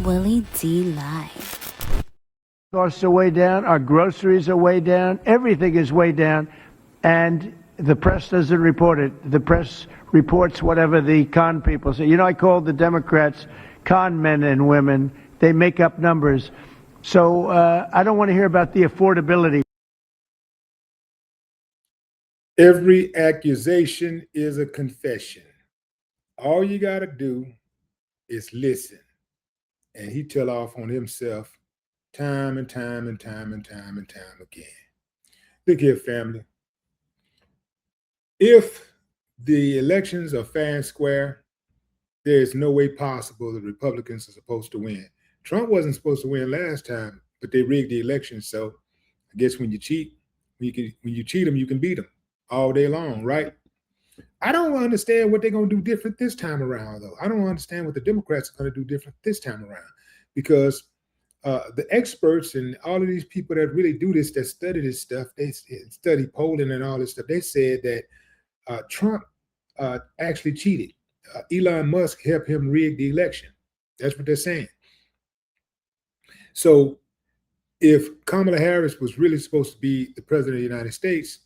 Willie D Live. Costs are way down. Our groceries are way down. Everything is way down. And the press doesn't report it. The press reports whatever the con people say. You know, I call the Democrats con men and women. They make up numbers. So I don't want to hear about the affordability. Every accusation is a confession. All you got to do is listen. And he tell off on himself time and time and time and time and time again. Look here, family. If the elections are fair and square, there is no way possible the Republicans are supposed to win. Trump wasn't supposed to win last time, but they rigged the election. So I guess when you cheat, when you cheat them, you can beat them all day long, right? I don't understand what they're going to do different this time around, though. I don't understand what the Democrats are going to do different this time around, because the experts and all of these people that really do this, that study this stuff, they study polling and all this stuff, they said that Trump actually cheated. Elon Musk helped him rig the election. That's what they're saying. So if Kamala Harris was really supposed to be the president of the United States,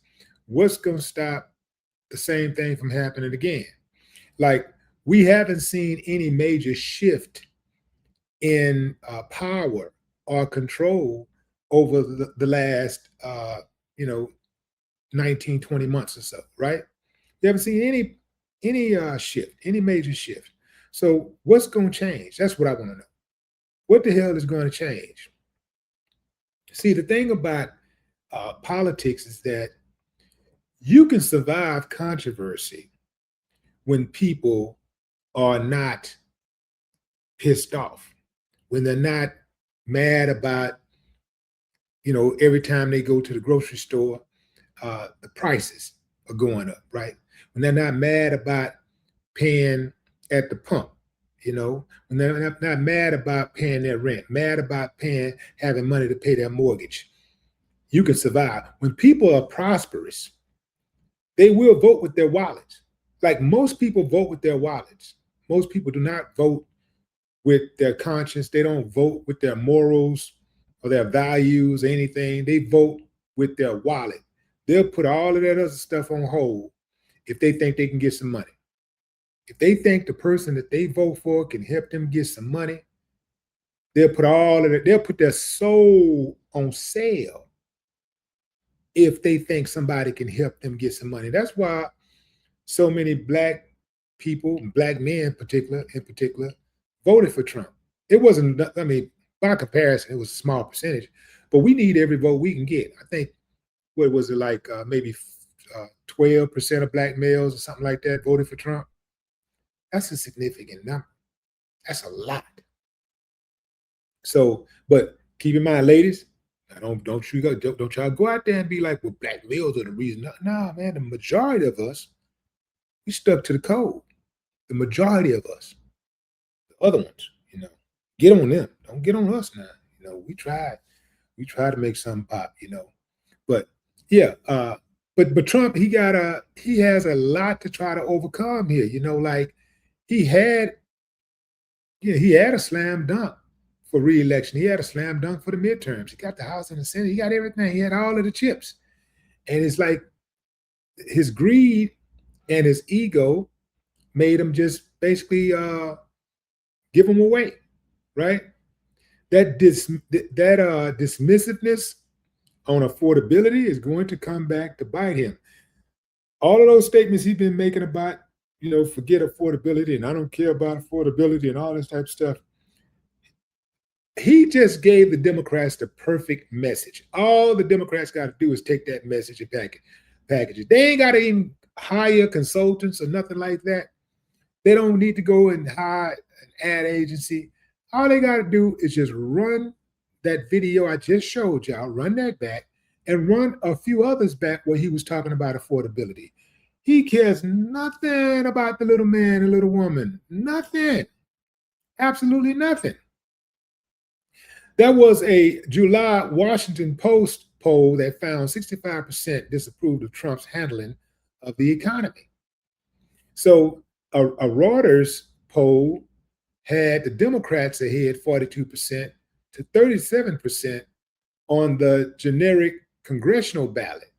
what's going to stop the same thing from happening again? Like, we haven't seen any major shift in power or control over the last 19, 20 months or so, right? You haven't seen any shift, any major shift. So what's going to change? That's what I want to know. What the hell is going to change? See, the thing about politics is that you can survive controversy when people are not pissed off, when they're not mad about, every time they go to the grocery store, the prices are going up, right? When they're not mad about paying at the pump, when they're not mad about paying their rent, mad about having money to pay their mortgage. You can survive. When people are prosperous, they will vote with their wallets. Like, most people vote with their wallets. Most people do not vote with their conscience. They don't vote with their morals or their values or anything. They vote with their wallet. They'll put all of that other stuff on hold if they think they can get some money. If they think the person that they vote for can help them get some money, they'll put all of it, they'll put their soul on sale if they think somebody can help them get some money. That's why so many black people, black men in particular, voted for Trump. It wasn't, by comparison, it was a small percentage, but we need every vote we can get. I think, what was it, like maybe 12% of black males or something like that voted for Trump? That's a significant number. That's a lot. So, but keep in mind, ladies, don't y'all go out there and be like, well, black males are the reason. No, man, the majority of us, we stuck to the code. The majority of us, the other ones, get on them. Don't get on us now. We try to make something pop, But yeah, but Trump, he has a lot to try to overcome here. Like, he had a slam dunk for re-election. He had a slam dunk for the midterms. He got the House and the Senate. He got everything. He had all of the chips. And it's like his greed and his ego made him just basically give them away, right? That dismissiveness on affordability is going to come back to bite him. All of those statements he's been making about, forget affordability and I don't care about affordability and all this type of stuff. He just gave the Democrats the perfect message. All the Democrats got to do is take that message and package it. They ain't got to even hire consultants or nothing like that. They don't need to go and hire an ad agency. All they got to do is just run that video I just showed y'all, run that back, and run a few others back where he was talking about affordability. He cares nothing about the little man and little woman. Nothing. Absolutely nothing. There was a July Washington Post poll that found 65% disapproved of Trump's handling of the economy. So a Reuters poll had the Democrats ahead 42% to 37% on the generic congressional ballot.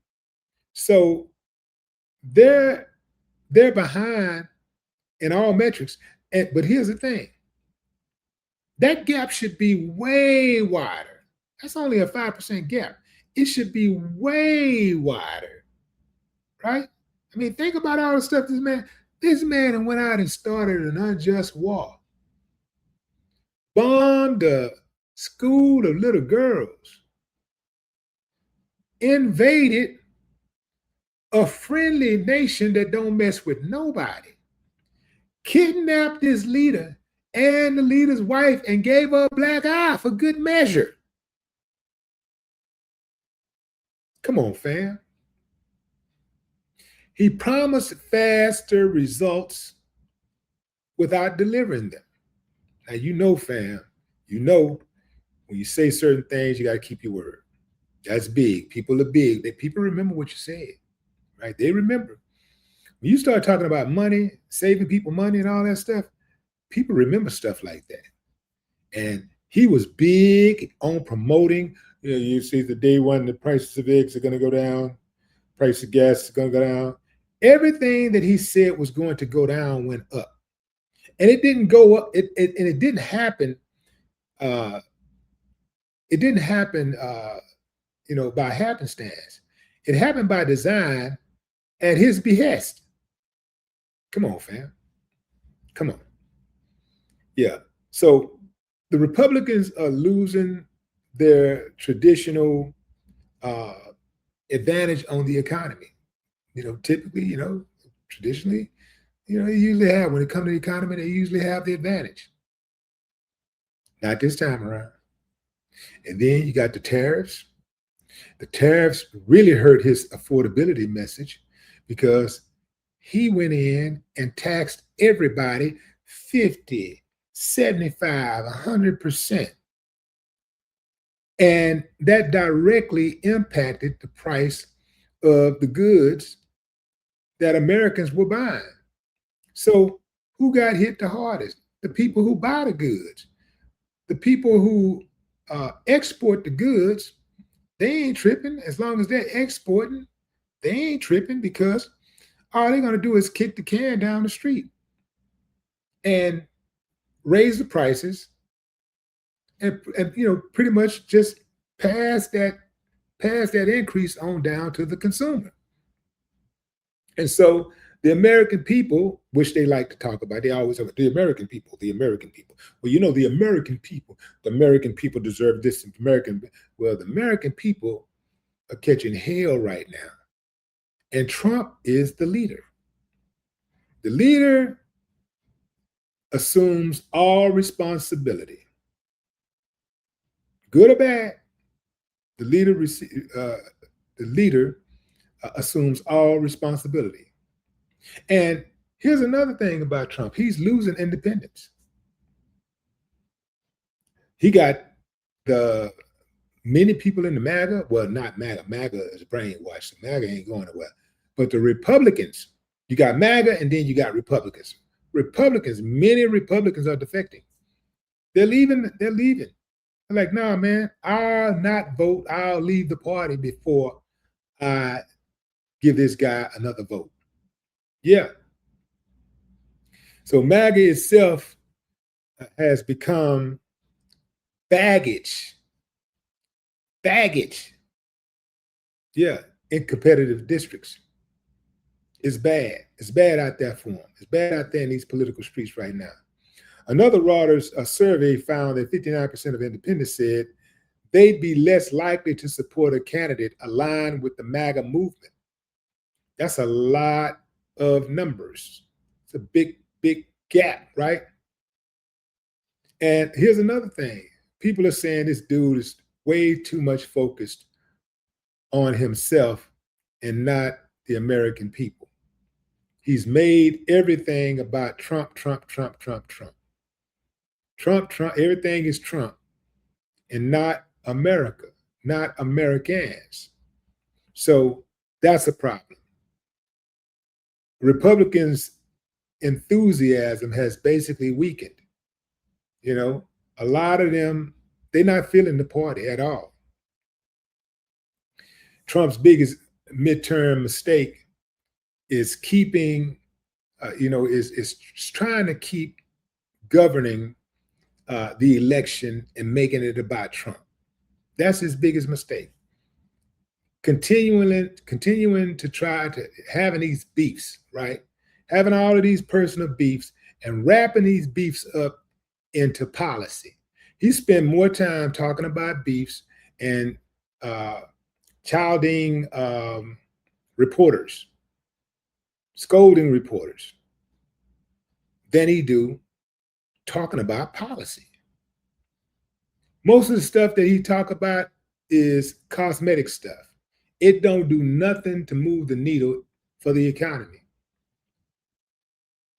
So they're behind in all metrics. But here's the thing. That gap should be way wider. That's only a 5% gap. It should be way wider, right? I mean, think about all the stuff this man went out and started an unjust war. Bombed a school of little girls. Invaded a friendly nation that don't mess with nobody. Kidnapped his leader and the leader's wife and gave her a black eye for good measure. Come on, fam. He promised faster results without delivering them. Now, you know, fam, you know, when you say certain things, you got to keep your word. That's big. People are big. People remember what you said, right? They remember. When you start talking about money, saving people money and all that stuff, people remember stuff like that. And he was big on promoting. You see the day one, the prices of eggs are going to go down, price of gas is going to go down. Everything that he said was going to go down went up. And it didn't go up. It didn't happen. It didn't happen, by happenstance. It happened by design at his behest. Come on, fam. Come on. Yeah. So the Republicans are losing their traditional advantage on the economy. Typically, traditionally, they usually have, when it comes to the economy, they usually have the advantage. Not this time around. And then you got the tariffs. The tariffs really hurt his affordability message because he went in and taxed everybody 50, 75, 100%. And that directly impacted the price of the goods that Americans were buying. So who got hit the hardest? The people who buy the goods. The people who export the goods, they ain't tripping. As long as they're exporting, they ain't tripping because all they're going to do is kick the can down the street and raise the prices and pretty much just pass that increase on down to the consumer. And so the American people, which they like to talk about, they always have the American people, the American people. Well, the American people deserve this. The American people are catching hell right now. And Trump is the leader. The leader assumes all responsibility. Good or bad, the leader assumes all responsibility. And here's another thing about Trump. He's losing independence. He got the many people in the MAGA, well, not MAGA. MAGA is brainwashed. MAGA ain't going nowhere. But the Republicans, you got MAGA and then you got Republicans. Many Republicans are defecting. They're leaving. They're like, nah, man, I'll not vote. I'll leave the party before I give this guy another vote. Yeah. So MAGA itself has become baggage. Yeah, in competitive districts. It's bad. It's bad out there for them. It's bad out there in these political streets right now. Another Reuters survey found that 59% of independents said they'd be less likely to support a candidate aligned with the MAGA movement. That's a lot of numbers. It's a big, big gap, right? And here's another thing. People are saying this dude is way too much focused on himself and not the American people. He's made everything about Trump. Everything is Trump and not America, not Americans. So that's a problem. Republicans' enthusiasm has basically weakened. You know, a lot of them, they're not feeling the party at all. Trump's biggest midterm mistake is keeping, is trying to keep governing the election and making it about Trump. That's his biggest mistake. Continuing to try to having these beefs, right? Having all of these personal beefs and wrapping these beefs up into policy. He spent more time talking about beefs and chiding reporters, scolding reporters, than he do talking about policy. Most of the stuff that he talk about is cosmetic stuff. It don't do nothing to move the needle for the economy.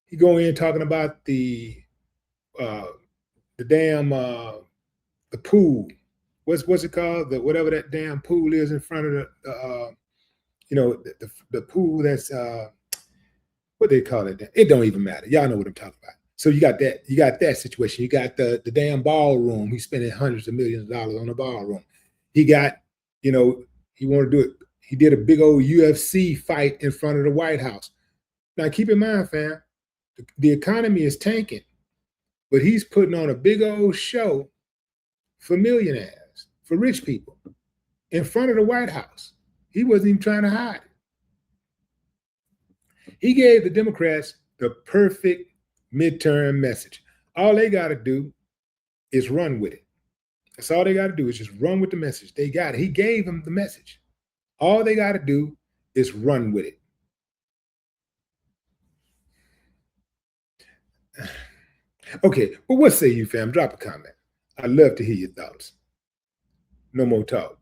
He go in talking about the pool. What's it called? Whatever that damn pool is in front of the pool that's what they call it. It don't even matter. Y'all know what I'm talking about. So you got that situation. You got the damn ballroom. He's spending hundreds of millions of dollars on the ballroom. He got, he wanted to do it. He did a big old UFC fight in front of the White House. Now keep in mind, fam, the economy is tanking, but he's putting on a big old show for millionaires, for rich people, in front of the White House. He wasn't even trying to hide it. He gave the Democrats the perfect midterm message. All they got to do is run with it. That's all they got to do is just run with the message. They got it. He gave them the message. All they got to do is run with it. Okay, well, what say you, fam? Drop a comment. I'd love to hear your thoughts. No more talk.